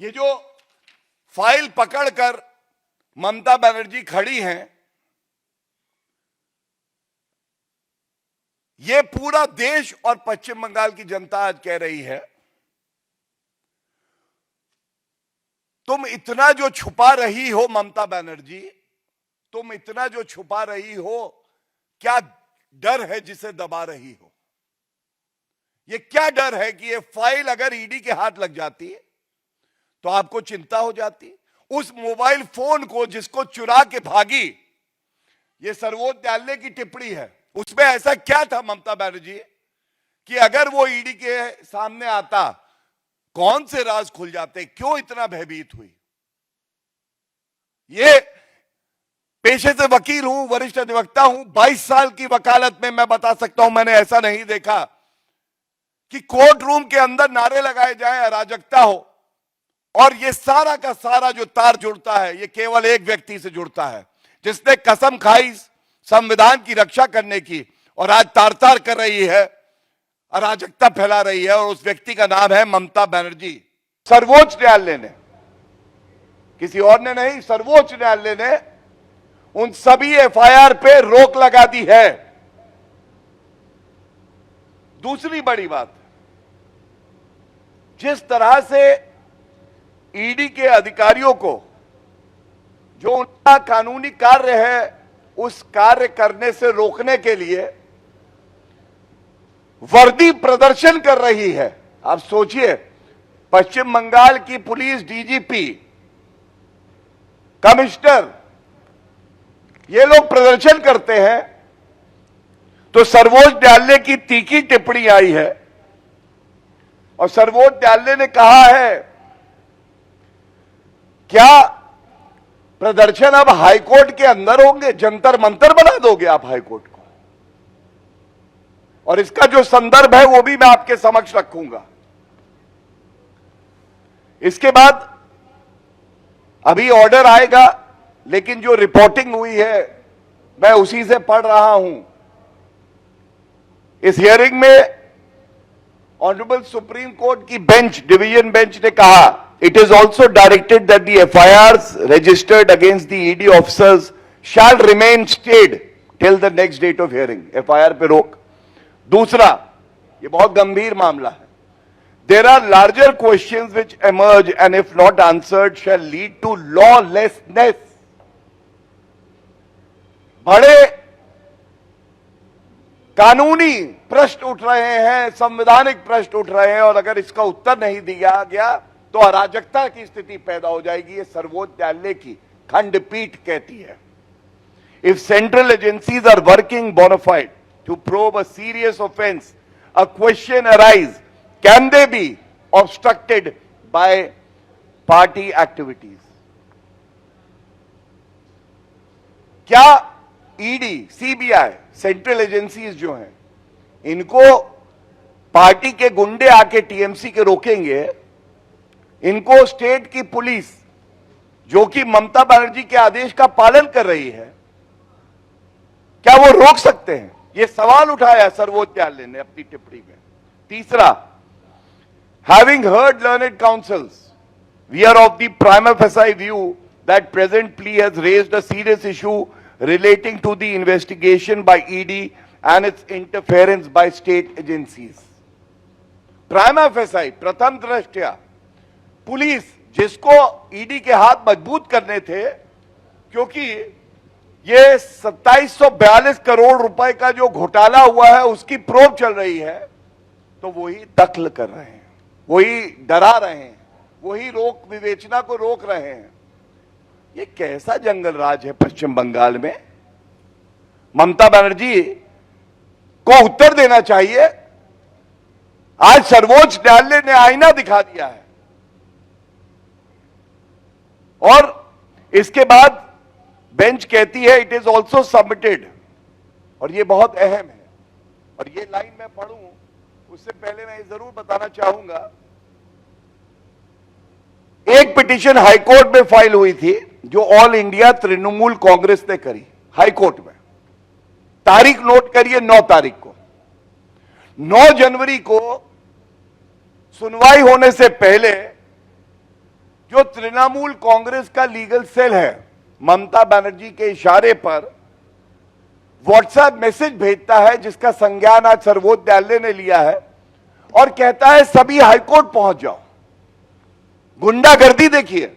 ये जो फाइल पकड़कर ममता बनर्जी खड़ी हैं, ये पूरा देश और पश्चिम बंगाल की जनता आज कह रही है, तुम इतना जो छुपा रही हो ममता बनर्जी, तुम इतना जो छुपा रही हो, क्या डर है जिसे दबा रही हो? ये क्या डर है कि ये फाइल अगर ईडी के हाथ लग जाती तो आपको चिंता हो जाती? उस मोबाइल फोन को जिसको चुरा के भागी, ये सर्वोच्च न्यायालय की टिप्पणी है, उसमें ऐसा क्या था ममता बनर्जी कि अगर वो ईडी के सामने आता कौन से राज खुल जाते? क्यों इतना भयभीत हुई? ये पेशे से वकील हूं, वरिष्ठ अधिवक्ता हूं, 22 साल की वकालत में मैं बता सकता हूं, मैंने ऐसा नहीं देखा कि कोर्ट रूम के अंदर नारे लगाए जाएं, अराजकता हो, और ये सारा का सारा जो तार जुड़ता है ये केवल एक व्यक्ति से जुड़ता है जिसने कसम खाई संविधान की रक्षा करने की और आज तार तार कर रही है, अराजकता फैला रही है, और उस व्यक्ति का नाम है ममता बनर्जी। सर्वोच्च न्यायालय ने, किसी और ने नहीं, सर्वोच्च न्यायालय ने उन सभी एफआईआर पे रोक लगा दी है। दूसरी बड़ी बात, जिस तरह से ईडी के अधिकारियों को जो उनका कानूनी कार्य है उस कार्य करने से रोकने के लिए वर्दी प्रदर्शन कर रही है। आप सोचिए, पश्चिम बंगाल की पुलिस डीजीपी, कमिश्नर, ये लोग प्रदर्शन करते हैं तो सर्वोच्च न्यायालय की तीखी टिप्पणी आई है और सर्वोच्च न्यायालय ने कहा है, क्या प्रदर्शन अब हाईकोर्ट के अंदर होंगे? जंतर मंतर बना दोगे आप हाईकोर्ट को? और इसका जो संदर्भ है वो भी मैं आपके समक्ष रखूंगा। इसके बाद अभी ऑर्डर आएगा, लेकिन जो रिपोर्टिंग हुई है मैं उसी से पढ़ रहा हूं। इस हियरिंग में ऑनरेबल सुप्रीम कोर्ट की बेंच, डिवीजन बेंच ने कहा, it is also directed that the FIRs registered against the ED officers shall remain stayed till the next date of hearing. FIR पे रोक। दूसरा, ये बहुत गंभीर मामला है, there are larger questions which emerge and if not answered shall lead to lawlessness. बड़े कानूनी प्रश्न उठ रहे हैं, संवैधानिक प्रश्न उठ रहे हैं, और अगर इसका उत्तर नहीं दिया गया तो अराजकता की स्थिति पैदा हो जाएगी। ये सर्वोच्च न्यायालय की खंडपीठ कहती है। If central agencies are working bona fide to probe a serious offence, a question arise, can they be obstructed by party activities? क्या ईडी, सीबीआई, सेंट्रल एजेंसीज जो हैं, इनको पार्टी के गुंडे आके टीएमसी के रोकेंगे? इनको स्टेट की पुलिस, जो कि ममता बनर्जी के आदेश का पालन कर रही है, क्या वो रोक सकते हैं? ये सवाल उठाया सर्वोच्च न्यायालय ने अपनी टिप्पणी में। तीसरा, having heard learned counsels, we are of the prima facie view that present plea has raised a serious issue relating to the investigation by ED and its interference by state agencies. Prima facie, प्रथम दृष्टया police, जिसको ED के हाथ मजबूत करने थे, क्योंकि ये 2742 करोड़ रुपए का जो घोटाला हुआ है उसकी प्रोब चल रही है, तो वही दखल कर रहे हैं, वही डरा रहे हैं, वही रोक विवेचना को रोक रहे हैं। ये कैसा जंगल राज है पश्चिम बंगाल में? ममता बनर्जी को उत्तर देना चाहिए। आज सर्वोच्च न्यायालय ने आईना दिखा दिया है, और इसके बाद बेंच कहती है इट इज ऑल्सो सबमिटेड, और ये बहुत अहम है, और ये लाइन मैं पढ़ूं उससे पहले मैं जरूर बताना चाहूंगा, एक पिटीशन हाईकोर्ट में फाइल हुई थी जो ऑल इंडिया तृणमूल कांग्रेस ने करी हाईकोर्ट में। तारीख नोट करिए, 9 तारीख को, 9 जनवरी को सुनवाई होने से पहले जो तृणमूल कांग्रेस का लीगल सेल है, ममता बनर्जी के इशारे पर व्हाट्सएप मैसेज भेजता है, जिसका संज्ञान आज सर्वोच्च न्यायालय ने लिया है, और कहता है सभी हाईकोर्ट पहुंच जाओ। गुंडागर्दी देखिए,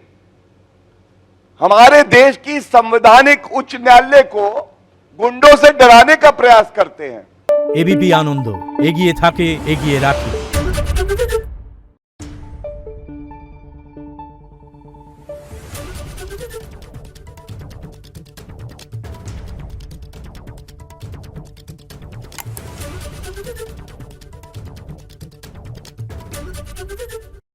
हमारे देश की संवैधानिक उच्च न्यायालय को गुंडों से डराने का प्रयास करते हैं। एबीपी आनंद एगिए थाके एगिए राखे।